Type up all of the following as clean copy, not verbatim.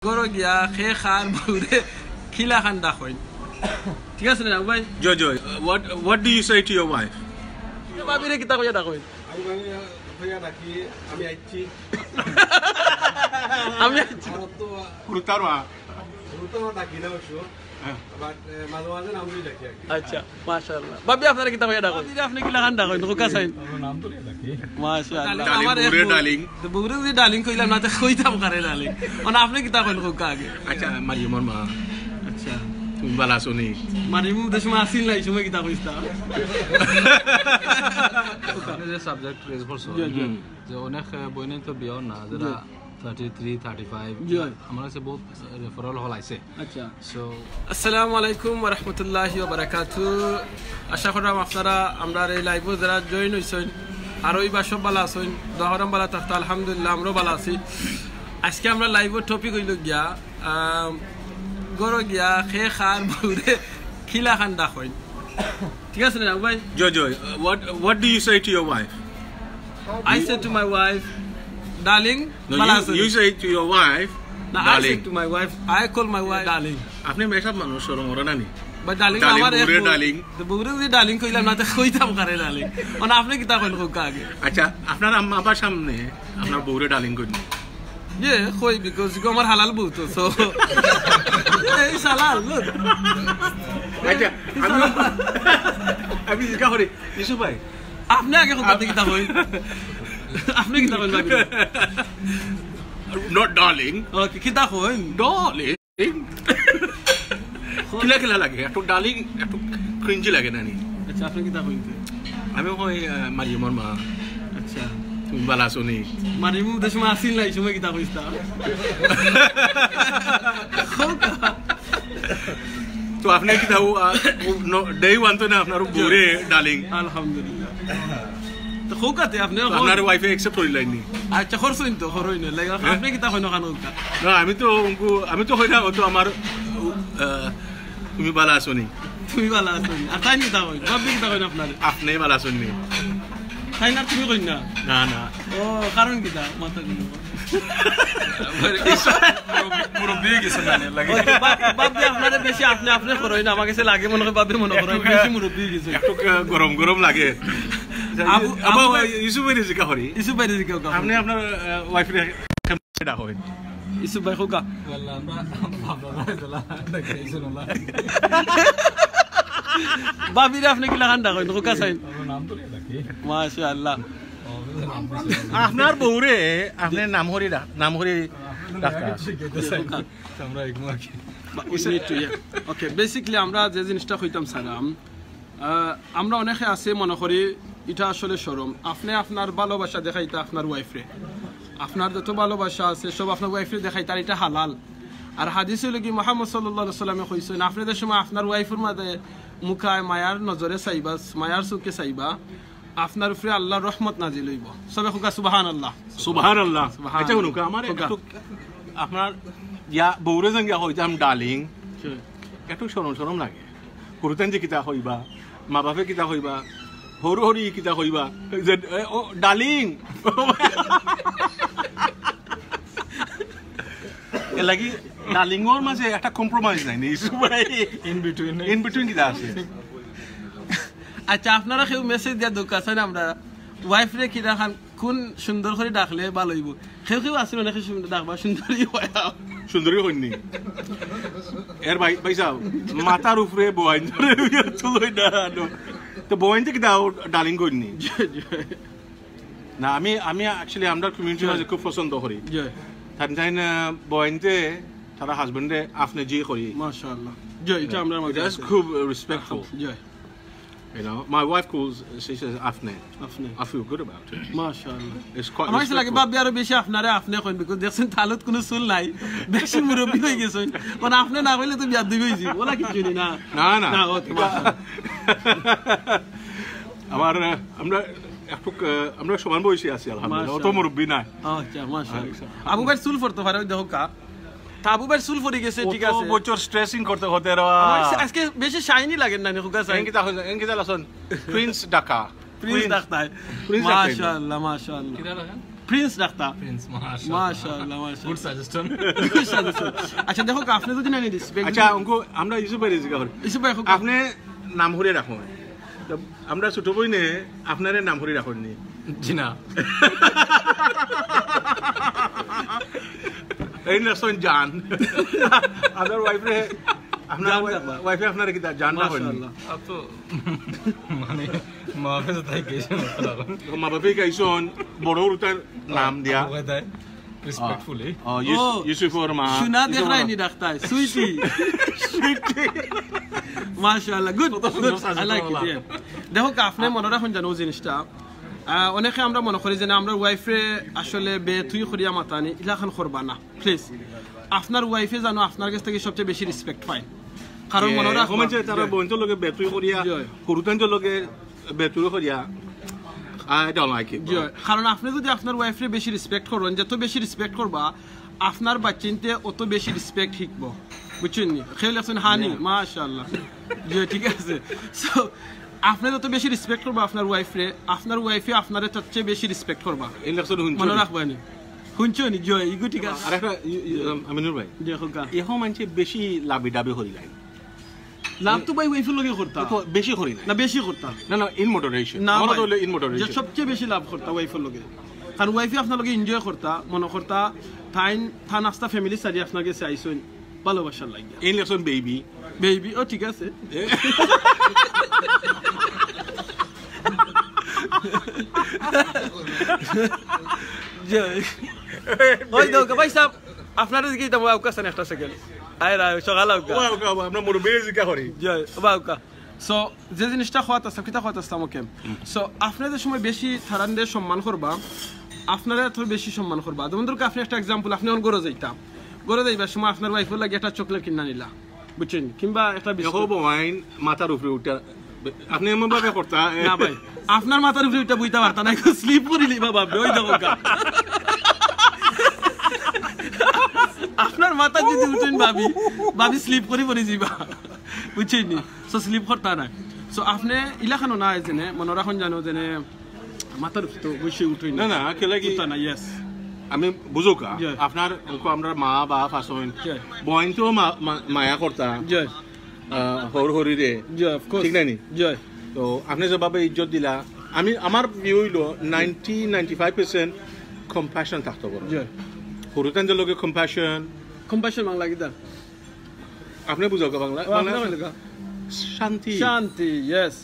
গরো গিয়া খে খার বউরে খিলা খান্দা কইন ঠিক আছে না ভাই Joy, what do you say to your wife? বাবিরে কিতা কইয়া ডাকইন আমি আইছি আমি আইছি কুরতারবা ডাকি না অবশ্য বাট মাঝে মাঝে নাম দিয়ে ডাকি আচ্ছা মাশাআল্লাহ বাবি আপনারা কিতা কইয়া ডাকইন আপনি কিলা খান্দা কইন কোকা চাইন নাম তো ডাকি মাশাআল্লাহ আমার বুড়ে ডার্লিং তো বুড়ে যদি ডার্লিং কইলাম না তো কইতাম কারে ডার্লিং মানে আপনি কিতা কইন কোকা আগে আচ্ছা মারিয়মর মা আচ্ছা তুমি বালা শুনি মারিম দেশমা আসিল নাই সময় কিতা কইতা ওখানে যে সাবজেক্ট রেজ করছো যে অনেক বইনে তো বিয়াও না যারা 33 35 আমার কাছে বহুত রেফারেল হল আইছে আচ্ছা সো আসসালামু আলাইকুম ওয়া রাহমাতুল্লাহি ওয়া বারাকাতুহু আশা করি আপনারা আমরা এই লাইভে যারা জয়েন হইছেন আর ওই বাসব বালা আছেন দহরম বালা তাহতা আলহামদুলিল্লাহ আমরা বালা আছি আজকে আমরা লাইভের টপিক হইল গিয়া গরো গিয়া খে খার বউরে খিলা খান্দা কইন ঠিক আছে না ভাই Joy, what do you say to your wife? I said to my wife darling No, you say to your wife no, I said to my wife I call my wife darling আপনি মেশাব মানুষ সরম ওরা নানি but darling আমার বুড়ে darling তো বুড়ে যদি darling কইলাম না তো কইতাম কারে darling মানে আপনি কিতা কইন কোকা আগে আচ্ছা আপনার আম্মা আবার সামনে আপনার বউরে darling coin Yeah, koi because you আমার হালাল বউ তো so এই হালাল look আচ্ছা আমি জিজ্ঞাসা করি ইসু ভাই আপনি আগে কোথা থেকে কিতা কইন আপনি কিতা কইন বাকি not darling ওকে কিতা কইন darling কিলা কিলা লাগে একটু ডার্লিং একটু ক্রিঞ্জি লাগে নানি আচ্ছা আপনি কিতা কইন আমি কই মারিয়মর মা আচ্ছা তুমি বালা শুনি মারিম দেশমা আসিল নাই সময় কিতা কইতা তো আপনি কি দাও ডে ওয়ান তো না আপনার বউরে ডার্লিং আলহামদুলিল্লাহ তো কোকাতে আপনি আপনার ওয়াইফে অ্যাকসেপ্ট করিলেন নি আচ্ছা খরচইন তো খরই না লাগা আপনি কিতা কইন কানো না আমি তো হই না তো আমার তুমি বালা শুনি তুমি বালা আছেন আর তাই কিতা কইন বাবি কিতা কইন আপনার আপনি বালা শুনি তাই না তুমি কইন না না না ও কারণ কিতা মাথা মুরব্বি গেছে না লাগে বাবি আপনারে বেশি আপনি করই না আমার কাছে লাগে মনে হয় বাবি মনে করে বেশি মুরব্বি গেছে একটু গরম লাগে আবু ইসু ভাই জিকা হরি ইসু ভাই জিকা আপনি আপনার ওয়াইফরে কেমন ডাক হই ইসু ভাই কোকা ওয়াল্লাহ আমরা ভাবনা দলা দেখাইছো না বাবি রে আপনি কি লাগান ডাক হই কোকা চাই নাম তো ডাকি মাশাআল্লাহ আপনার বউরে আপনি নাম হরি ডাক্তার আমরা একমা কি ওকে বেসিক্যালি আমরা যে জিনিসটা কইতাম সালাম আমরা অনেকে আছে মনে করি এটা আসলে শরম আপনি আপনার ভালোবাসা দেখাইতা আপনার ওয়াইফরে আপনার যত ভালোবাসা আছে সব আপনার ওয়াইফরে দেখাইতা এটা হালাল আর হাদিস হলো কি মুহাম্মদ সাল্লাল্লাহু আলাইহি ওয়াসাল্লামে কইছেন আপনাদের সময় আপনার ওয়াইফের মাঝে মুখায় মায়ার নজরে চাইবা মায়ার চোখে চাইবা আপনার উপরে আল্লাহর রহমত নাজিল হইব সবে কোকা সুবহানাল্লাহ সুবহানাল্লাহ আচ্ছা হুনুকা আমার একটু আপনার ইয়া বউরে জঙ্গা হইতাম ডার্লিং একটু শরম লাগে কুরতেন যে কিতা হইবা মা বাপে কিতা হইবা হরি কিতা হইবা যে ও ডার্লিং লাগি ডার্লিংর মাঝে একটা কম্প্রোমাইজ নাই ইসু ভাই ইন বিটুইন কিতা আছে আচ্ছা আপনারা কেউ মেসেজ দিয়া দোকান আমরা ওয়াইফ রে কি রাখান কোন সুন্দর করে ডাকলে ভালো হইব কেউ আসলে অনেক সুন্দর ডাকবা সুন্দরী হইনি এর ভাই যাও মাথার উপরে বইন ধরে তুলই না তো বইনতে কি দাও ডার্লিং কইনি না আমি অ্যাকচুয়ালি আমরা কমিউনিটি মাঝে খুব পছন্দ করি তাই বইনতে তারা হাজবেন্ডে আপনি জি করি মাশাআল্লাহ জয় এটা আমরা খুব respectful Joy You know, my wife she says Afne. I feel good about it. MashaAllah. It's quite আমার লাগে বাবি আরো বেশি আপনারে আপনি কইন বিকজ দেখছেন তালত কোনো চুল নাই বেশি মুরব্বি হয়ে গেছেন মানে আপনি না কইলে তো বিয়া দিই হইছি ওলা কিছু না না ওকে আমরা সমান বয়সী আছি আলহামদুলিল্লাহ অত মুরব্বি নাই আচ্ছা মাশাআল্লাহ আবু ভাই চুল ফরতে পারে দেখো কা আবু ভাই চুল ফরি গেছে ঠিক আছে বছর স্ট্রেসিং করতে হতে আজকে বেশি শাইনি লাগে না দেখো কা এনকিতা লাসন প্রিন্স ডাকা প্রিন্স ডাক্তার মাশাআল্লাহ কিরা লাগান প্রিন্স ডাক্তার প্রিন্স মাশাআল্লাহ মাশাআল্লাহ গুড সাজেশন আচ্ছা দেখো আপনি যদি না রেসপেক্ট আচ্ছা অঙ্ক আমরা ইসু ভাই জিজ্ঞাসা করি ইসু ভাই আপনি নাম হরে রাখো তো আমরা ছোট বইনে আপনারে নাম হরে রাখুন নি জি না এই নাসন জান আপনার ওয়াইফে আপনার কি জান না হয়নি আপ তো মানে মাফে তাই কেছে মা বাবা গাইছন বড় উতার নাম দিয়া তাই রেসপেক্টফুলি ইউসুফ ওর মা শুনা দেখ রাইনি ডাক্তার সুইটি মাশাআল্লাহ গুড আই লাইক ইট দেখো আপনি মনে রাখুন জানো জিনিসটা অনেকে আমরা মনে করি যে আমরা ওয়াইফে আসলে বেতুই করিয়া মাতানি ইলাখান করবা না প্লিজ আপনার ওয়াইফে জানো আপনার কাছ থেকে সবচেয়ে বেশি রেসপেক্ট পায় কারণ মনে রাখুন যে তারা বন্ধুর লগে বেতুই করিয়া কুরুতানজর লগে বেতুই করিয়া I don't like it. কারণ আপনি যদি আপনার ওয়াইফে বেশি রেসপেক্ট করেন যত বেশি রেসপেক্ট করবা আপনার বাচ্চিনতে অত বেশি রেসপেক্ট শিখবো বুঝছেন নি খেয়াল আছেন হানি মাশাআল্লাহ জি ঠিক আছে সো আপনি যত বেশি রেসপেক্ট করবা আপনার ওয়াইফে আপনারে সবচেয়ে বেশি রেসপেক্ট করবা ইলেকশন মনে রাখবানি শুনছনি জয় ইগু ঠিক আছে আরেকটা আমিনুর ভাই দেখো কা এখন মানুষ বেশি লাভি ডাবে হই যায় লাভ তো ভাই ওয়াইফের লগে করতা বেশি করি না বেশি করতা না ইন মডারেশন না আমরা তো ইন মডারেশন যে সবচেয়ে বেশি লাভ করতা ওয়াইফের লগে কারণ ওয়াইফে আপনার লগে এনজয় করতা মনে করতা থা নাস্তা ফ্যামিলি সারি আপনার কাছে আইসুন ভালোবাসার লাগে ইন লেসন বেবি ও ঠিক আছে ওই দাও ভাই সাহেব আপনারা কি তো ওয়াও কাছে একটা সেকেন্ড আয় রা সকাল ওয়াও আমরা মোর বেজিকা করি জয় ওয়াও কা সো যে জিনিসটা হওয়াতে আছে কিটা হওয়াতে আছে আমাকে সো আপনাদের সময় বেশি থারানদের সম্মান করবা আপনারা এত বেশি সম্মান করবা যেমন ধরুন আপনি একটা एग्जांपल আপনি অন গরো যাইবার সময় আপনার ওয়াইফের লাগে একটা চকলেট কিনা নিলা বুঝছেন কিংবা একটা বিস্কুট ওয়াইন মাথার উপরে উঠা আপনি এমন ভাবে করতা না ভাই আপনার মাথার উপরে উঠা বইতা পারতা না স্লিপ করিলি বাবা ওই দেখো আপনার মাথা যদি উঠেন ভাবি স্লিপ করি পড়ে যাবা বুঝছেন সো স্লিপ করতা না সো আপনি ইলাখানো না জেনে মনে রাখুন জানো জেনে মাথার তো বসে উঠেন না না কেলা কি না ইয়েস আমি বুঝোকা আপনার আমরা মা বাপ আসেন বয়ন তো মায়া করতা জয় হরি রে জয় অফ কোর্স ঠিক না নি জয় তো আপনি যেভাবে ইজ্জত দিলা আমি আমার ভিউ হইলো 90-95% কম্প্যাশন থাকতে পারে জয় হরুতানজের লগে কম্প্যাশন বাংলা গীতা আপনি বুঝোকা বাংলা শান্তি ইয়েস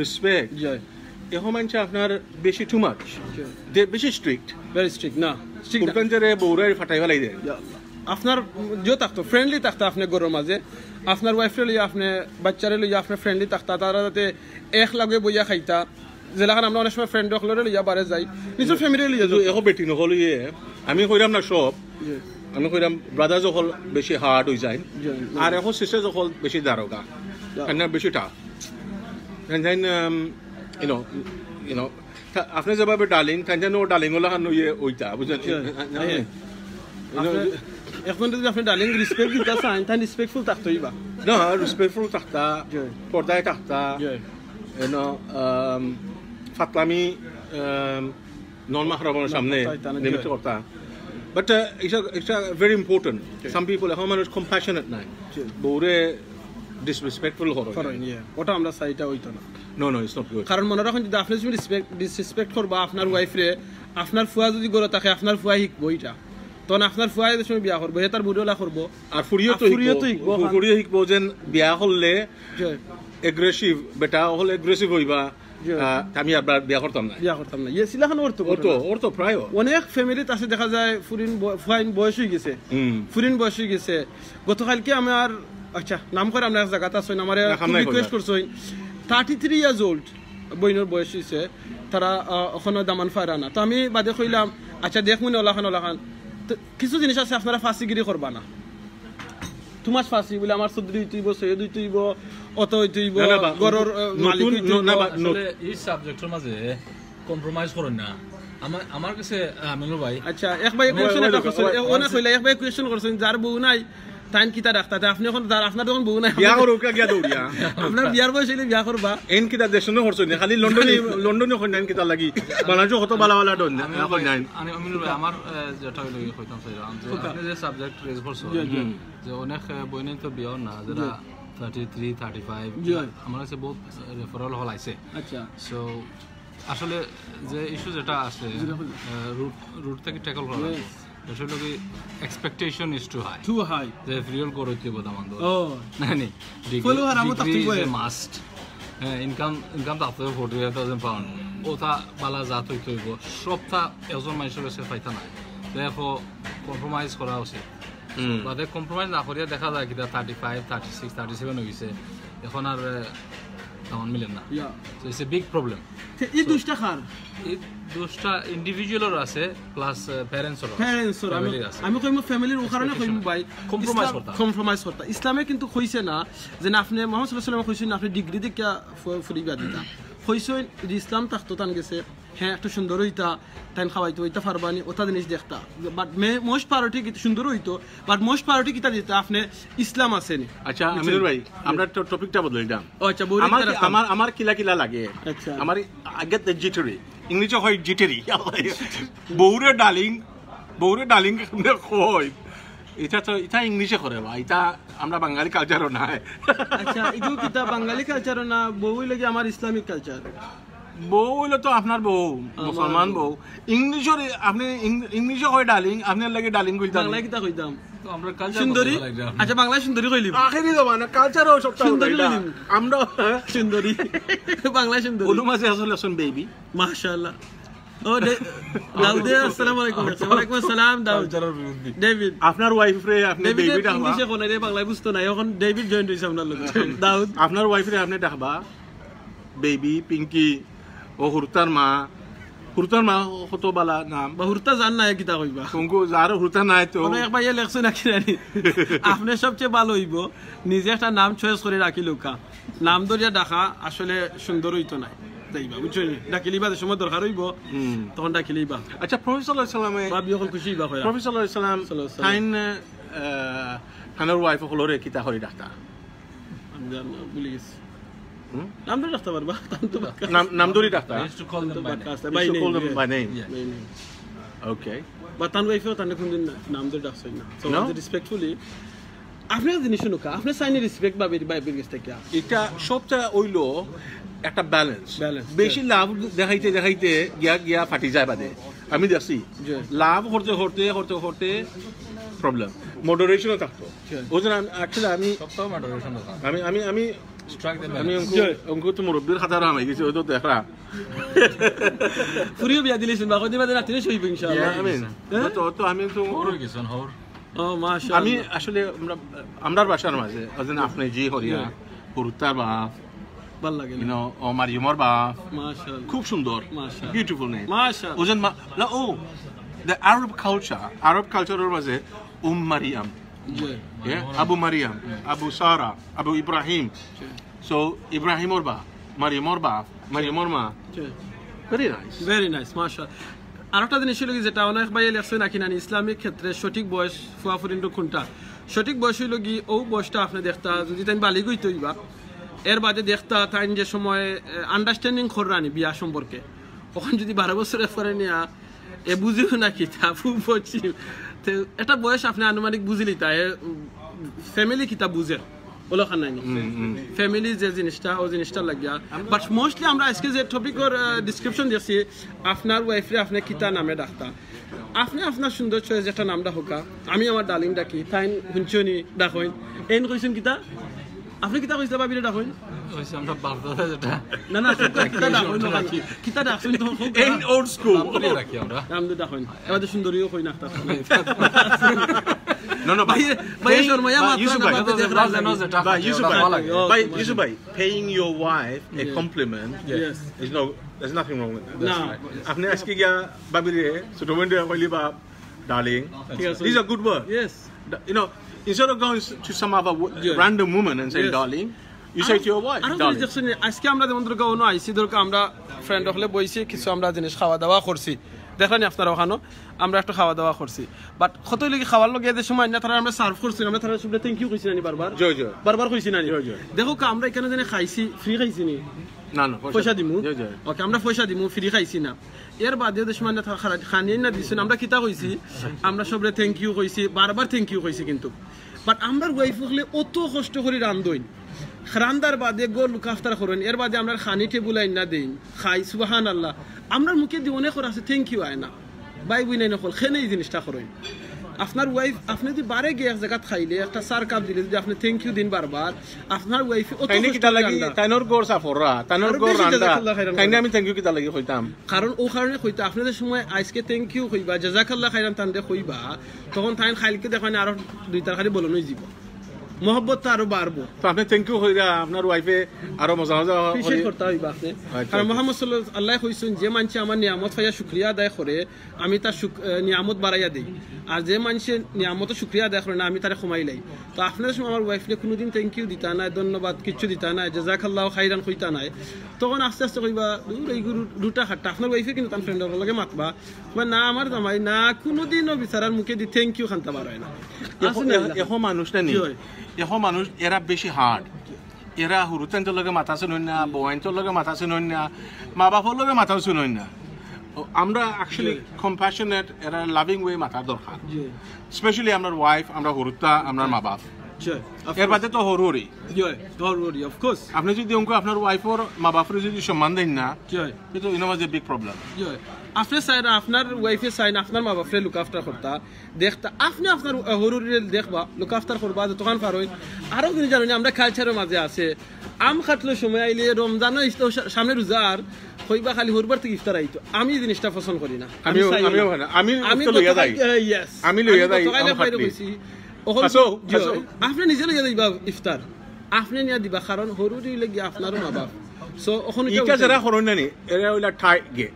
রেসপেক্ট জয় এখন মানছে আপনার বেশি টু মাচ বেশি স্ট্রিক্ট ভেরি স্ট্রিক্ট না হরুতানজের বউরাই ফাটাই ফেলাই দেয় আপনার যে থাকতো ফ্রেন্ডলি থাকতো আপনি গরুর মাঝে আপনার ওয়াইফরে লইয়া আপনি বাচ্চারে লইয়া আপনার ফ্রেন্ডলি থাকতা তারা যাতে এক লাগে বইয়া খাইতা যেলাখান আমরা অনেক সময় ফ্রেন্ড হলে লইয়া বারে যাই নিজের ফ্যামিলি লইয়া যাই এখন বেটি নকলিয়ে আমি কইরাম না সব আমি কইরাম ব্রাদার যখন বেশি হার্ড হয়ে যায় আর এখন সিস্টার যখন বেশি দারোগা বেশি টাফ ইউনো আপনি যেভাবে ডার্লিং তাই ডার্লিং ওলাখান ওইটা বুঝলেন এখন যদি আপনি ডার্লিং রেসপেক্ট দিতে চান তাই রেসপেক্টফুল থাকতেই বা না রেসপেক্টফুল থাকতা পর্দায় থাকতা ফাতলামি নন মাহরামের সামনে নিমিত্ত করতা but it's very important some people এখন মানুষ compassionate নাই বউরে disrespectful করেন ওটা আমরা চাইটা হইতো না no it's not good কারণ মনে রাখুন যদি আপনি যদি ডিসরেসপেক্ট করবা আপনার ওয়াইফরে আপনার ফুয়া যদি গড়ে থাকে আপনার ফুয়া শিখবো এটা তখন আপনার ফুয়া এদের সময় বিয়া করবো তার বুড়োলা করবো আর ফুরিও শিখবো যেন বিয়া করলে এগ্রেসিভ বেটা হলে এগ্রেসিভ হইবা আমি আর বিয়া করতাম না ইয়ে সিলাখান ওর তো প্রায় অনেক ফ্যামিলিতে আছে দেখা যায় ফুরিন বয়স হয়ে গেছে গতকালকে আমার আচ্ছা নাম করে আমরা এক জায়গাতে আসেন আমার রিকোয়েস্ট করছেন 33 years old বইনের বয়স হয়েছে তারা ওখানে দামান ফায়রা না তো আমি বাদে কইলাম আচ্ছা দেখুন ওলাখান কিছু জিনিস আছে আপনারা ফাঁসিগিরি করবা না তোমার ফাঁসি বলে আমার চৌধুরী হইতেইব সৈয়দ হইতেইব অত হইতেইব গরর মালিক এই সাবজেক্টের মাঝে কম্প্রোমাইজ করেন না আমার কাছে আমিনুল ভাই আচ্ছা এক ভাই কোশ্চেন এটা করছেন ওনা কইলা এক ভাই কোশ্চেন করছেন যার বউ নাই টাইম কিতা রাখতা আপনি এখন আপনার যখন বউ নাই বিয়া করো কা গিয়া দৌড়িয়া আপনার বিয়ার বয়স হইলে বিয়া করবা এন কিতা দেশনে হরছ নি খালি লন্ডনে হই নাই কিতা লাগি বানাজো কত বালা ডন হই নাই আমি আমার যেটা হইলো কইতাম চাইলাম যে আপনি যে সাবজেক্ট রেজ করছো যে অনেক বইনে তো বিয়া না যারা 33 35 আমার কাছে বহুত রেফারেল হল আইছে আচ্ছা সো আসলে যে ইস্যু যেটা আছে রুট থেকে ট্যাকল করা আসলে কি এক্সপেকটেশন ইজ টু হাই যে রিয়েল করতে বোদামান দো না নি ফলোয়ার আমো তাকতি কই মাস্ট ইনকাম তাতে 40000 পাউন্ড ওটা বালা জাত হইতো সবটা এজন মানুষের কাছে পাইতা না দেখো কম্প্রোমাইজ করা উচিত বাদে কম্প্রোমাইজ না করিয়া দেখা যায় কিটা 35 36 37 হইছে এখন আর তেমন মিলেন না so it's a big problem এই দুষ্টা খার এই দুষ্টা ইন্ডিভিজুয়ালর আছে প্লাস প্যারেন্টসর আমি কইম ফ্যামিলির কারণে কইম ভাই কম্প্রোমাইজ করতা ইসলামে কিন্তু কইছে না যে আপনি মুহাম্মদ সাল্লাল্লাহু আলাইহি ওয়াসাল্লাম কইছেন আপনি ডিগ্রি দিকে ফুরিবা দিতা কইছেন ইসলাম তাখততান গেছে হ্যাঁ একটা সুন্দর হইতা টাইম খাওয়াইতো হইতা পারবানি ওটা জিনিস দেখতা বাট মোস্ট প্রায়োরিটি কি সুন্দর হইতো বাট মোস্ট প্রায়োরিটি কিটা দিতা আপনি ইসলাম আছেনি আচ্ছা আমিনুর ভাই আমরা টপিকটা বদলাইলাম আচ্ছা আমার কিলা লাগে আচ্ছা আমার আগে তে জিটারি ইংলিশে হয় জিটারি বউরে ডালিং কই এটা ইংলিশে করে বা এটা আমরা বাঙালি কালচারও নাই আচ্ছা এগুলো কিতা বাঙালি কালচারও না বউ লাগে আমার ইসলামিক কালচার বউ হইলে তো আপনার বউ মুসলমান বউ ইংলিশে আপনি ইংলিশে হয় ডালিং আপনার লাগে ডালিং কইতাম বাংলা কিতা কইতাম তো আমরা কালচার সুন্দরী আচ্ছা বাংলা সুন্দরী কইলি আখেরি জমানা কালচারও সবটা সুন্দরী আমরা সুন্দরী বাংলা সুন্দরী ওলু মাঝে আসলে শুন বেবি মাশাআল্লাহ ও দাউদ আসসালামু আলাইকুম ওয়া আলাইকুম আসসালাম দাউদ ডেভিড আপনার ওয়াইফ রে আপনি বেবি ডাকবা ইংলিশে কোন রে বাংলায় বুঝতো না এখন ডেভিড জয়েন হইছে আপনার লগে দাউদ আপনার ওয়াইফ রে আপনি ডাকবা বেবি পিঙ্কি ও হুরতার মা কত বালা নাম বা হুরতা জান না কিতা কইবা কোনকো যার হুরতা নাই তো কোন একবার ইয়া লেখছ নাকি জানি আপনি সবচেয়ে ভালো হইব নিজে একটা নাম চয়েস করে রাখি লোকা নাম ধরিয়া ডাকা আসলে সুন্দর হইতো না যাইবা বুঝছেন ডাকিলিবা যে সময় দরকার হইব তখন ডাকিলিবা আচ্ছা প্রফেসর সাল্লাল্লাহু আলাইহি ওয়াসাল্লাম ভাবি হল খুশি বা কইরা প্রফেসর সাল্লাল্লাহু আলাইহি ওয়াসাল্লাম কাইন হানার ওয়াইফ হলরে কিতা করি ডাকতা আমি জানি ভুলে গেছি নাম ধরে ডাকতে পারবা নাম ধরে ডাকতা to call them by name okay বা তান ওয়াইফও তান কোনদিন নাম ধরে ডাকছই না সো রেসপেক্টফুলি আপনি জিনিস শুনুকা আপনি সাইনি রেসপেক্ট বা বাইবের কাছ থেকে এটা সবটা হইলো একটা ব্যালেন্স বেশি লাভ দেখাইতে গিয়া ফাটি যায় বাদে আমি দেখছি লাভ করতে প্রবলেম মডারেশনও থাকতো ওই জন্য অ্যাকচুয়ালি আমি স্ট্রাইক দেন আমি অঙ্ক তো মুরব্বির খাতা রাম হয়ে গেছে ওই তো দেখা ফুরিও বিয়া দিলিস বা কদিন বাদে রাতে শুইব ইনশাআল্লাহ আমিন তো আমি তো হর গেছেন হর ও মাশাআল্লাহ আমি আসলে আমরার বাসার মাঝে ওজন আপনি জি হরিয়া পুরুতার বাপ ভাল লাগে you know ও মারিয়মর বাপ মাশাআল্লাহ খুব সুন্দর মাশাআল্লাহ বিউটিফুল নেম মাশাআল্লাহ ওজন ও the Arab culture was Maryam Abu Maryam Abu Sarah Abu Ibrahim so Ibrahim orba Maryam orma very nice মাশাআল্লাহ আরেকটা জিনিস হলো যেটা অনেক ভাই লেখছেন নাকি না ইসলামিক ক্ষেত্রে সঠিক বয়স ফুয়াফুরিন্ড কোনটা সঠিক বয়স হইল কি ও বয়সটা আপনি দেখতা যদি তাই বালিগ হইতে হইবা এর বাদে দেখতা তাই যে সময় আন্ডারস্ট্যান্ডিং কররানি বিয়া সম্পর্কে তখন যদি 12 বছরের পরে নিয়া এ বুঝিও নাকি তা খুব বলছি এটা বয়স আপনি আনুমানিক বুঝিলি তাই ফ্যামিলি কিতা বুঝে ওলো খানাইনি ফ্যামিলি যে জিনিসটা ও জিনিসটা লাগিয়া বাট মোস্টলি আমরা আজকে যে টপিকের ডিসক্রিপশন দিয়েছি আপনার ওয়াইফরে আপনি কিতা নামে ডাকতা আপনি আপনার সুন্দর চয়েস একটা নাম ডাকা আমি আমার ডার্লিং ডাকি তাই হুঞ্চনি ডাকইন এন কইছেন কিতা আপনি কিতা কইছে বাবিরে ডাকইন কইছে আমরা বাপদাদা যেটা না কিতা ডাকইন নাকি কিতা ডাকছেন তো এই ওল্ড স্কুল করে রাখি আমরা নাম দে ডাকইন এবারে সুন্দরীও কই নাকতা No, ভাই শর্মায়া মাত্রা by Yusuf bhai paying your wife a compliment is there's nothing wrong with that. No. Apne aske gya babire sutomende koli ba darling. These are good words. Yes. You know, instead of going to some other random woman and saying darling, you say to your wife darling. আজকে আমরা যেমন ধরো কোনো আইসি ধরো আমরা friend হলে বইছি কিছু আমরা জিনিস খাওয়া দাওয়া করছি দেখলেন আপনারা ওখানে আমরা একটা খাওয়া দাওয়া করছি বাট কতই লাগে খাওয়ার লগে এদের সময় না তারা আমরা সার্ভ করছি আমরা তারা সবটা থ্যাংক ইউ কইছি না বারবার বারবার কইছি না দেখো আমরা এখানে জানি খাইছি ফ্রি খাইছি নি না না পয়সা দিমু ওকে আমরা পয়সা দিমু ফ্রি খাইছি না এর বাদে এদের সময় না খানিয়ে না দিছেন আমরা কিতা কইছি আমরা সবরে থ্যাংক ইউ কইছি বারবার থ্যাংক ইউ কইছি কিন্তু বাট আমরা ওয়াইফ হলে অত কষ্ট করে রান্ধইন রান্দার বাদে গো লুকাফতার করেন এর বাদে আমরা খানি টেবুল আইন না দেন খাই সুবহানাল্লাহ আমরা মুখে দিয়ে অনেক আছে থ্যাংক ইউ আয় না বাই বুই নাই নকল খেনে এই জিনিসটা করেন আপনার ওয়াইফ আপনি যদি বারে গিয়ে এক জায়গা খাইলে একটা সার কাপ দিলে যদি আপনি থ্যাংক ইউ দিন বারবার আপনার ওয়াইফ অত কিতা লাগি তাইনর গোর সাফররা তাইনর গোর রান্দা তাইনে আমি থ্যাংক ইউ কিতা লাগি কইতাম কারণ ও কারণে কইতা আপনাদের সময় আজকে থ্যাংক ইউ কইবা জাযাকাল্লাহ খাইরান তানদে কইবা তখন তাইন খাইলকে দেখানে আরো দুই তরকারি বলনই যাব মোহব্বতটা আরো বাড়বো তো আপনি থ্যাংক ইউ কইরা আপনার ওয়াইফে আরো মজা মজা appreciate করতে হইবা আপনি কারণ মুহাম্মদ সাল্লাল্লাহু আলাইহি আল্লাহ কইছেন যে মানুষ আমার নিয়ামত পাইয়া শুকরিয়া আদায় করে আমি তার নিয়ামত বাড়াইয়া দেই আর যে মানুষ নিয়ামত শুকরিয়া আদায় করে না আমি তারে কমাই লাই তো আপনাদের সময় আমার ওয়াইফকে কোনোদিন থ্যাংক ইউ দিতা না ধন্যবাদ কিচ্ছু দিতা না জাযাকাল্লাহু খাইরান কইতা নাই তখন আস্তে আস্তে কইবা দূর এই রুটা হাটটা আপনার ওয়াইফে কিন্তু তার ফ্রেন্ডের লগে মাতবা না আমার জামাই না কোনোদিনও বিচারার মুখে দি থ্যাংক ইউ খানতে পারে না এখন মানুষ না নি এখন মানুষ এরা বেশি হার্ড এরা হুরুতেন্টর লগে মাথাছে নই না বউয়েন্টর লগে মাথাছে নই না মা বাপর লগে মাথাছে নই না আমরা অ্যাকচুয়ালি কম্প্যাশনেট এরা লাভিং ওয়ে মাথা দরকার স্পেশালি আমার ওয়াইফ আমরা হুরুতা আমার মা বাপ এর বাদে তো হরুরি অফ কোর্স আপনি যদি আপনার ওয়াইফর মা বাপরে যদি সম্মান দেন না কিন্তু ইনো ওয়াজ এ বিগ প্রবলেম আপনি চাই না আপনার ওয়াইফে চাই না আপনার মা বাপরে লুক আফটার করতা দেখতা আপনি আপনার হরুরির দেখবা লুক আফটার করবা যতক্ষণ পারই আরো কিন্তু জানি আমরা কালচারের মাঝে আছে আম খাটলে সময় আইলে রমজানও সামনে রোজার কইবা খালি হরবার থেকে ইফতার আইতো আমি এই জিনিসটা পছন্দ করি না আমি লইয়া যাই আপনি নিজে লইয়া যাইবা ইফতার আপনি নিয়া দিবা কারণ হরুরি লাগি আপনারও মা বাপ সো ওখানে ইটা যারা করন না নি এরা হইলা ঠাই গে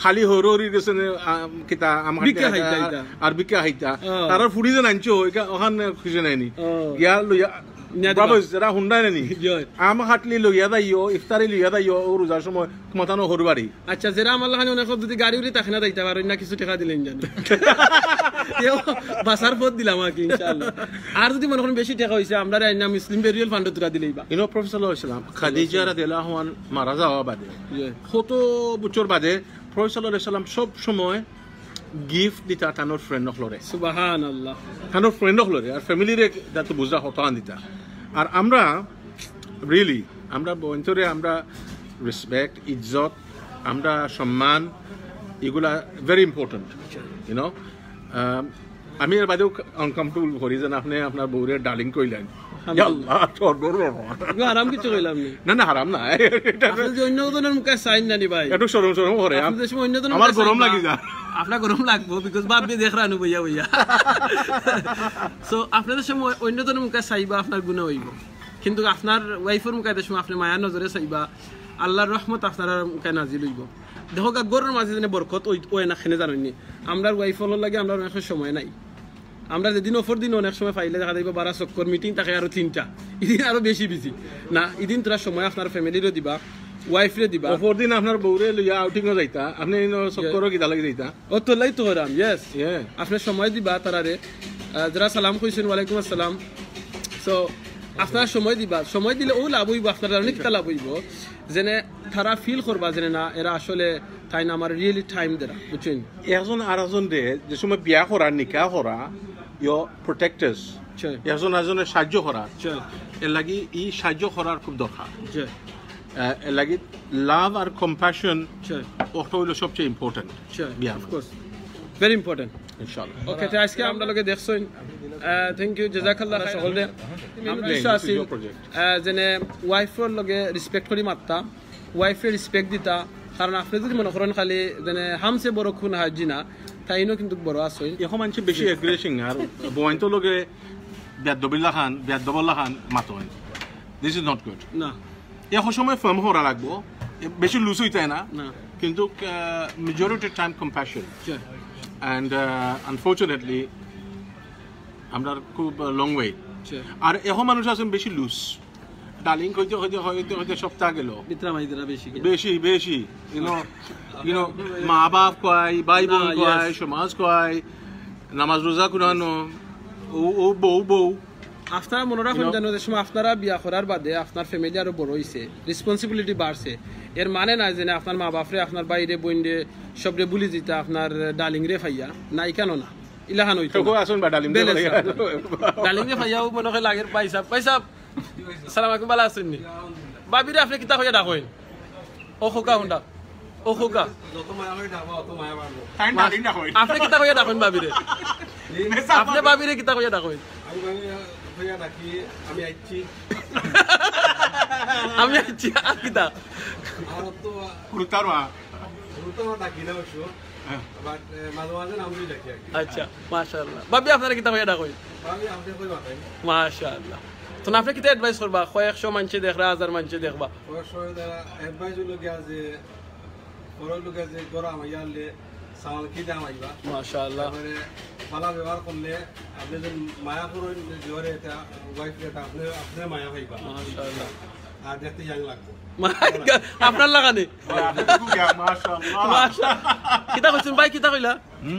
খালি হরুরি গেছে কিতা আমার আর বিকা হাইতা তারা ফুড়ি যে নাঞ্চো ওখানে খুঁজে নাইনি গিয়া লইয়া বাবু যারা হুন্ডা নানি আম হাটলি লইয়া দাইও ইফতারি লইয়া দাইও ও রোজার সময় মতানো হরবাড়ি আচ্ছা যারা আমার লাগানে অনেক যদি গাড়ি উড়ি তাকে না দাইতে পারেন না কিছু টাকা দিলেন জানো বাসার পথ দিলাম আর কি ইনশাআল্লাহ আর যদি মনে করেন বেশি টাকা হইছে আমরা রাইনা মুসলিম বেরিয়াল ফান্ড তুলা দিলেই বা ইনো প্রফেসর ইসলাম খাদিজা রাদিয়াল্লাহু আনহা মারা যাওয়া বাদে কত বছর বাদে প্রফেসর ইসলাম সব সময় গিফট দিতা তানোর ফ্রেন্ড নখলরে সুবহানাল্লাহ তানোর ফ্রেন্ড নখলরে আর ফ্যামিলিরে দাতো বুঝা হতান দিতা আর আমরা রিয়েলি আমরা বন্তরে আমরা রেসপেক্ট ইজ্জত আমরা সম্মান এগুলা ভেরি ইম্পর্টেন্ট ইউনো আমি এর বাদেও আনকমফর্টেবল করি যেন আপনি আপনার বউরে ডার্লিং কইলেন হারাম কিছু কইলাম না হারাম না অন্য জনের মুখে সাইন জানি ভাই একটু সরম সরম করে আমার গরম লাগি যা আপনার গরম লাগবো বিকজ ভাববে দেখ রানু বইয়া বইয়া সো আপনাদের সময় অন্য জনের মুখে চাইবা আপনার গুণে হইব কিন্তু আপনার ওয়াইফের মুখে সময় আপনি মায়ার নজরে চাইবা আল্লাহর রহমত আপনার মুখে নাজিল হইব দেখো গরুর মাঝে যেন বরকত ওই না খেনে জানেননি আমরা ওয়াইফের লাগে আমরা অনেক সময় নাই আমরা যেদিন অফর দিন অনেক সময় পাইলে দেখা যাইব 12 চক্কর মিটিং থাকে আরো 3টা এদিন আরো বেশি বিজি না এদিন তোরা সময় আপনার ফ্যামিলিরও দিবা ওয়াইফরে দিবা অফর দিন আপনার বউরে লইয়া আউটিং এ যাইতা আপনি চক্করও কি দালাগি যাইতা ও তো লাই তো হরাম ইয়েস আপনি সময় দিবা তারারে যারা সালাম কইছেন ওয়ালাইকুম আসসালাম সো আপনার সময় দিবা সময় দিলে ও লাভ হইব আপনার অনেক লাভ হইব যেনে তারা ফিল করবা যেনে না এরা আসলে তাই না আমার রিয়েলি টাইম দেরা বুঝছেন একজন আর একজন রে যে সময় বিয়া করা নিকাহ করা ইয়ো প্রোটেক্টার্স একজন আরেকজনের সাহায্য করা এর লাগি এই সাহায্য করার খুব দরকার এর লাগি লাভ আর কম্প্যাশন ওটা হলো সবচেয়ে ইম্পর্টেন্ট বিয়া অফকোর্স ভেরি ইম্পর্টেন্ট ইনশাআল্লাহ ওকে তো আজকে আমরা লগে দেখছেন থ্যাংক ইউ জাযাকাল্লাহ সকলে আমরা বিশ্বাসী যেনে ওয়াইফের লগে রেসপেক্ট করি মাত্তা ওয়াইফে রেসপেক্ট দিতা কারণ আপনি যদি মনে করেন খালি যেনে হামসে বড় খুন হাজি না তাইনো কিন্তু বড় আছে এখন মানুষ বেশি এগ্রেসিং আর বয়ন্ত লগে বেদবল্লা খান মাতোয় দিস ইজ নট গুড না এখন সময় ফার্ম করা লাগবো বেশি লুজ হইতে না কিন্তু majority time compassion and unfortunately আমরা খুব লং ওয়ে আর এখন মানুষ আছেন বেশি লুজ ডালিং হইতে সপ্তাহ গেল মিত্রা মাইদরা বেশি বেশি you know মা বাপ কয় ভাই বোন কয় সমাজ কয় নামাজ রোজা কুরানো ও বউ আপনারা মনে রাখুন জানো যে সময় আপনারা বিয়া করার বাদে আপনার ফ্যামিলি আরো বড় হইছে রেসপন্সিবিলিটি বাড়ছে এর মানে না যে আপনার মা বাপরে আপনার বাইরে বইন্ডে সবরে বুলি দিতা আপনার ডালিং রে ফাইয়া না কেন না ইলাহান হইতো আসুন বা ডালিং রে ফাইয়াও মনে হয় লাগের পয়সা আসসালামু আলাইকুম ভালো আছেন নি বাবিরে আপনি কিতা কইয়া ডাকইন ও খোকা হুন্ডা ও খোকা যত মায়া হই ডাকবা অত মায়া বাড়বো ডালিং ডাকইন আপনি কিতা কইয়া ডাকইন বাবিরে আপনি বাবিরে কিতা কইয়া ডাকইন আমি আইছি আর কিতা আর তো কুরতারওয়া ডাকি না অবশ্য বাট মাঝে মাঝে নাম দিয়ে ডাকি আচ্ছা মাশাআল্লাহ বাবি আপনারা কিতা কইয়া ডাকইন বাবি আপনি কই বাতাই মাশাআল্লাহ তো আপনি কিতা অ্যাডভাইস করবা কয়েকশো মানুষ দেখরা হাজার মানুষ দেখবা কয়েকশো অ্যাডভাইস হলো যে পরের লোকে যে গরা মাইয়ালে সামাল কি দাম আইবা মাশাআল্লাহ মানে ভালো ব্যবহার করলে আপনি যে মায়া করেন জোরে এটা ওয়াইফ এটা আপনি মায়া পাইবা মাশাআল্লাহ আর দেখতে ইয়াং লাগবে আপনার লাগানি মাশাআল্লাহ কিতা কইছেন ভাই কিতা কইলা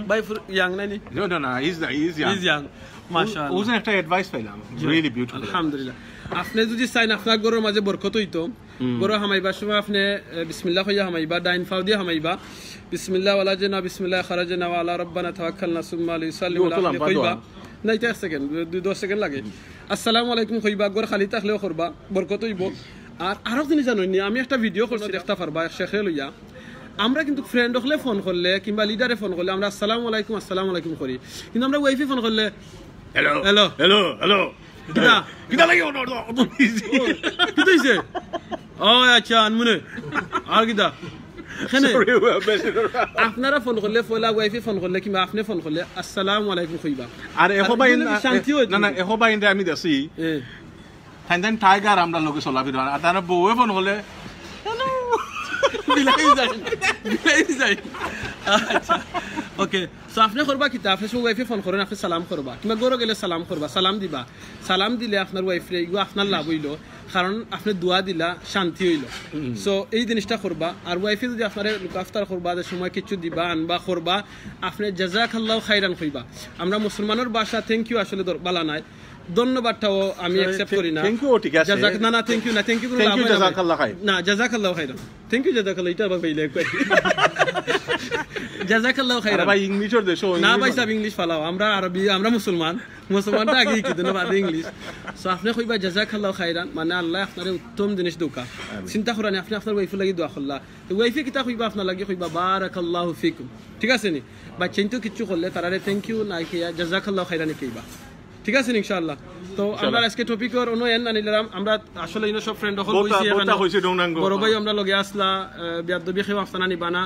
ভাই ইয়াং নানি না ইজ ইয়াং মাশাআল্লাহ ওজন একটা অ্যাডভাইস পাইলাম রিয়েলি বিউটিফুল আলহামদুলিল্লাহ আপনি যদি চাইন আপনার গরুর মাঝে বরকত হইতো গরু হামাইবার সময় আপনি বিসমিল্লাহ কইয়া হামাইবা ডাইন ফাও দিয়ে হামাইবা বিসমিল্লাহ ওয়ালা জানা বিসমিল্লাহ খারাজনা ওয়া আলা রাব্বানা তাওয়াক্কালনা সুম্মা আলাইহি আলাইহি কইবা না এটা সেকেন্ড 2 সেকেন্ড লাগে আসসালামু আলাইকুম কইবা গর খালি তাকলেও করবা বরকত হইব আর আরো জিনিস জানোনি আমি একটা ভিডিও করছি দেখতে পারবা শেখে লইয়া আমরা কিন্তু ফ্রেন্ড হলে ফোন করলে কিংবা লিডারে ফোন করলে আমরা আসসালামু আলাইকুম করি কিন্তু আমরা ওয়াইফে ফোন করলে হ্যালো কিতা লাগে কিতা হইছে ও আচ্ছা আনমুনে আর কিতা আপনারা ফোন করলে ফলা ওয়াইফে ফোন করলে কিংবা আপনি ফোন করলে আসসালামু আলাইকুম কইবা আর এহবা ইন্দা আমি দেখি থাইন টাইগার আমরা লোকে চলাবি আর তারা বউয়ে ফোন করলে ওকে সো আপনি করবা কিতা আপনি সব ওয়াইফে ফোন করেন আপনি সালাম করবা কিংবা গরো গেলে সালাম করবা সালাম দিবা সালাম দিলে আপনার ওয়াইফরে ইগো আপনার লাভ হইলো কারণ আপনি দোয়া দিলা শান্তি হইলো সো এই জিনিসটা করবা আর ওয়াইফে যদি আপনার লুকাফতার করবা যে সময় কিছু দিবা আনবা করবা আপনি জাযাকাল্লাহু খাইরান কইবা আমরা মুসলমানের ভাষা থ্যাংক ইউ আসলে বালা নাই ধন্যবাদটাও আমি অ্যাকসেপ্ট করি না থ্যাংক ইউ ঠিক আছে না থ্যাংক ইউ জাযাকাল্লাহু খাইর না জাযাকাল্লাহু খাইরান থ্যাংক ইউ জাযাকাল্লাহ এটা ভাইলে কই জাযাকাল্লাহু খাইরান ভাই ইংলিশের দেশো না ভাই সব ইংলিশ ফালাও আমরা আরবি আমরা মুসলমানটা আগে কি দেন বাদে ইংলিশ সো আপনি কইবা জাযাকাল্লাহু খাইরান মানে আল্লাহ আপনারে উত্তম জিনিস দোকা চিন্তা করেন আপনি আপনার ওয়াইফ লাগি দোয়া করলা তো ওয়াইফে কিতা কইবা আপনার লাগি কইবা বারাকাল্লাহু ফিকুম ঠিক আছে নি বা চিন্তা কিছু করলে তারারে থ্যাংক ইউ না কি জাযাকাল্লাহু খাইরান কইবা ঠিক আছে ইনশাআল্লাহ তো আমরা আজকে টপিকের অন্য এন আনিলাম আমরা আসলে ইনো সব ফ্রেন্ড হল হইছি এখানে বড় ভাই আমরা লগে আসলা বিয়াদবি খেও আফসানা নিবানা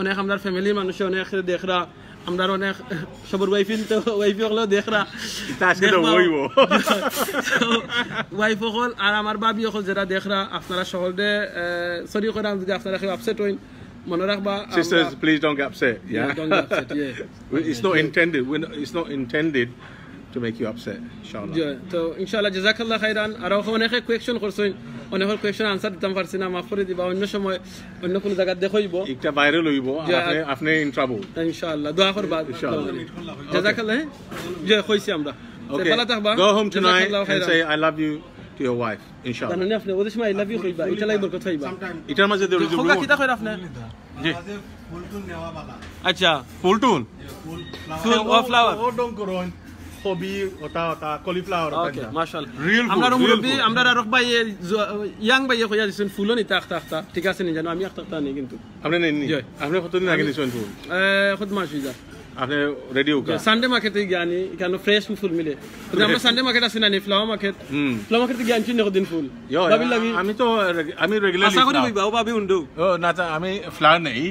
অনেক আমরা ফ্যামিলির মানুষ অনেক দেখরা আমরা অনেক সবর ওয়াইফিন তো ওয়াইফি হলো দেখরা এটা আজকে তো হইবো ওয়াইফ হল আর আমার বাবি হল যারা দেখরা আপনারা সকলে সরি করে যদি আপনারা কেউ আপসেট হইন মনে রাখবা sisters please don't get upset don't get upset it's not intended to make you upset inshallah তো ইনশাআল্লাহ জাযাকাল্লাহু খাইরান আর অনেক কোয়েশ্চন করছেন অনেক কোয়েশ্চন আনসার দিতাম পারছি না মাফ করে দিবা অন্য সময় অন্য কোন জায়গা দেখাইবো একটা ভাইরাল হইব আপনি ইন ট্রাবল ইনশাআল্লাহ দোয়া করবা ইনশাআল্লাহ জাযাকাল্লাহ যে কইছি আমরা ভালো থাকবা go home tonight and say I love you to your wife inshallah জানেন আপনি ওদের সময় I love you কইবা এটা লাগি বরকত হইবা এটার মাঝে দেব খোকা কিটা কইরা আপনি জি ফুলটুন নেওয়া বালা আচ্ছা ফুলটুন ফুল অফ ফ্লাওয়ার ও ডোন্ট করুন হবি ওটা কলিফ্লাওয়ার ওকে মাশাআল্লাহ আমরা মুরব্বি আমরা রক ভাই ইয়াং ভাই কইয়া দিছেন ফুলও নিতে আখতা ঠিক আছে নি জানো আমি আখতা নেই কিন্তু আপনি নেন নি আপনি কতদিন আগে দিছেন ফুল কত মাস হই যা আপনি রেডি হোক সানডে মার্কেটে গিয়ানি এখানে ফ্রেশ ফুল মিলে তো আমরা সানডে মার্কেট আছে না নি ফ্লাওয়ার মার্কেটে গিয়ানি চিনি কদিন ফুল ভাবি লাগি আমি রেগুলারলি আশা করি ভাই ভাবি উন্ডু ও না আমি ফ্লাওয়ার নেই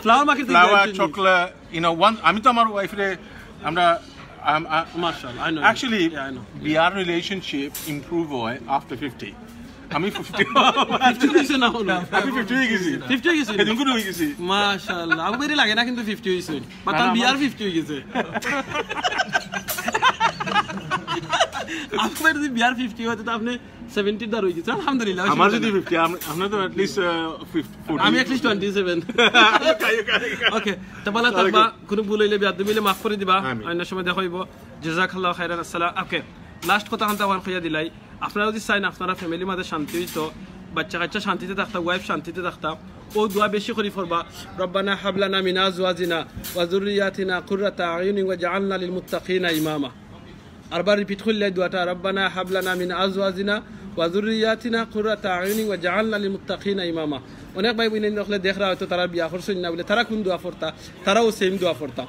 ফ্লাওয়ার মার্কেটে flower chocolate you know one আমি তো আমার ওয়াইফরে আমরা mashallah I know actually yeah, I know. our relationship improve after 50 আমি 50 হইছে না হলো আমি 50 হই গেছি 50 হইছে কেদিন কোন হই গেছি মাশাআল্লাহ আবু বেরি লাগে না কিন্তু 50 হইছে বাতান বিয়ার 50 হই গেছে আপনার যদি বিয়ার 50 হতো তো আপনি 70 দর হয়ে যেত আলহামদুলিল্লাহ আমার যদি 50 আমরা তো at least 40 আমি at least 27 ওকে তো বলা থাকবা কোন ভুল হইলে বিয়াদ মিলে মাফ করে দিবা অন্য সময় দেখাইবো জাযাকাল্লাহু খাইরান আসসালাম ওকে লাস্ট কথা হান্তা ওয়ান কইয়া দিলাই আপনারা যদি চাইন আপনারা ফ্যামিলির মধ্যে শান্তি হইতো বাচ্চা কাচ্চা শান্তিতে থাকতা ওয়াইফ শান্তিতে থাকতা ও দোয়া বেশি করে পড়বা রব্বানা হাব লানা মিন আজওয়াজিনা ওয়া যুররিয়াতিনা কুররাতা আয়ুনিন ওয়াজআলনা লিল মুত্তাকিনা ইমামা আরবার রিপিট করলে দোয়াটা রব্বানা হাব লানা মিন আজওয়াজিনা ওয়া যুররিয়াতিনা কুররাতা আয়ুনিন ওয়াজআলনা লিল মুত্তাকিনা ইমামা অনেক ভাই বোন দেখলে দেখরা হয়তো তারা বিয়া করছেন না বলে তারা কোন দোয়া পড়তা তারাও সেম দোয়া পড়তা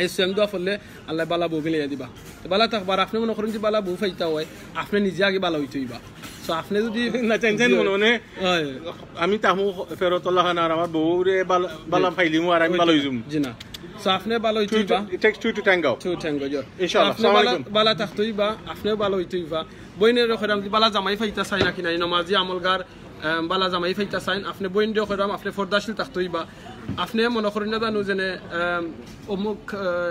এই সেম দোয়া পড়লে আল্লাহ বালা বউ মিলিয়ে দিবা তো বালা থাকবার আপনি মনে করেন যে বালা বউ পাইতা হয় আপনি নিজে আগে বালা হইতেইবা সো আপনি যদি না টেনশন মনে আমি তাহমু ফেরতুল্লাহ না আমার বউরে বালা ফাইলিমু আর আমি ভালো হইজুম জি না সো আপনি ভালো হইতেইবা it takes two to tango ইনশাআল্লাহ আসসালামু আলাইকুম বালা থাকতেইবা আপনি ভালো হইতেইবা বইনের রকম বালা জামাই ফাইতা চাই না কিনা নামাজি আমলগার বালা জামাই ফাইতা চাই আপনি বইন দিও করাম আপনি ফরদাশিল থাকতেইবা আপনি মনে করেন না জানো যে অমুক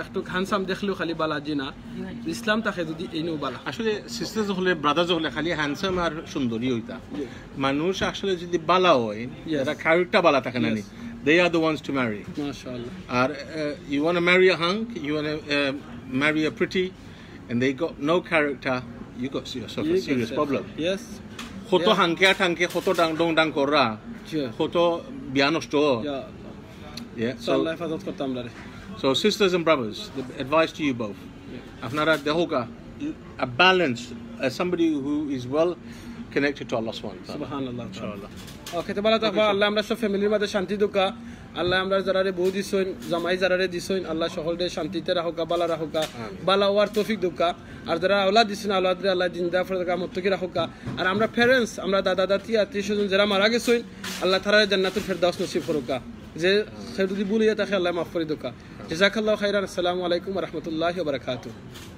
একটু হ্যান্ডসাম দেখলেও খালি বালা জি না ইসলাম তাকে যদি এইও বালা আসলে সিস্টার্স হলে ব্রাদার্স হলে খালি হ্যান্ডসাম আর সুন্দরী হইতা মানুষ আসলে যদি বালা হয় এরা ক্যারেক্টার বালা থাকে না they are the ones to marry mashallah R you want to marry a hunk you want to marry a pretty and they got no character you got yourself a serious problem yes কত হাঙ্কে আর টাঙ্কে কত ডাং করা কত বিয়া নষ্ট so Allah হেফাজত করতাম রে so sisters and brothers the advice to you both আপনারা দেহকা a balance as somebody who is well connected to Allah subhanallah inshallah ওকে তো বলা থাকবা আল্লাহ আমরা সব ফ্যামিলির মধ্যে শান্তি দুকা আল্লাহ আমরা যারারে বউ দিছইন জামাই যারারে দিছইন আল্লাহ সকলকে শান্তিতে রাখুকা বালা রাখুকা বালা ওয়ার তৌফিক দুকা আর যারা আওলাদ দিছেন আওলাদরে আল্লাহ জিন্দা ফরদা মুত্তাকি রাখুকা আর আমরা প্যারেন্টস আমরা দাদা দাদি আত্মীয়স্বজন যারা মারা গেছইন আল্লাহ তাআলা জান্নাতুল ফেরদাউস নসিব করুকা যে সে যদি ভুলিয়া থাকে আল্লাহ মাফ করে দুকা জাযাকাল্লাহু খাইরান আসসালামু আলাইকুম ওয়া রাহমাতুল্লাহি ওয়া বারাকাতুহু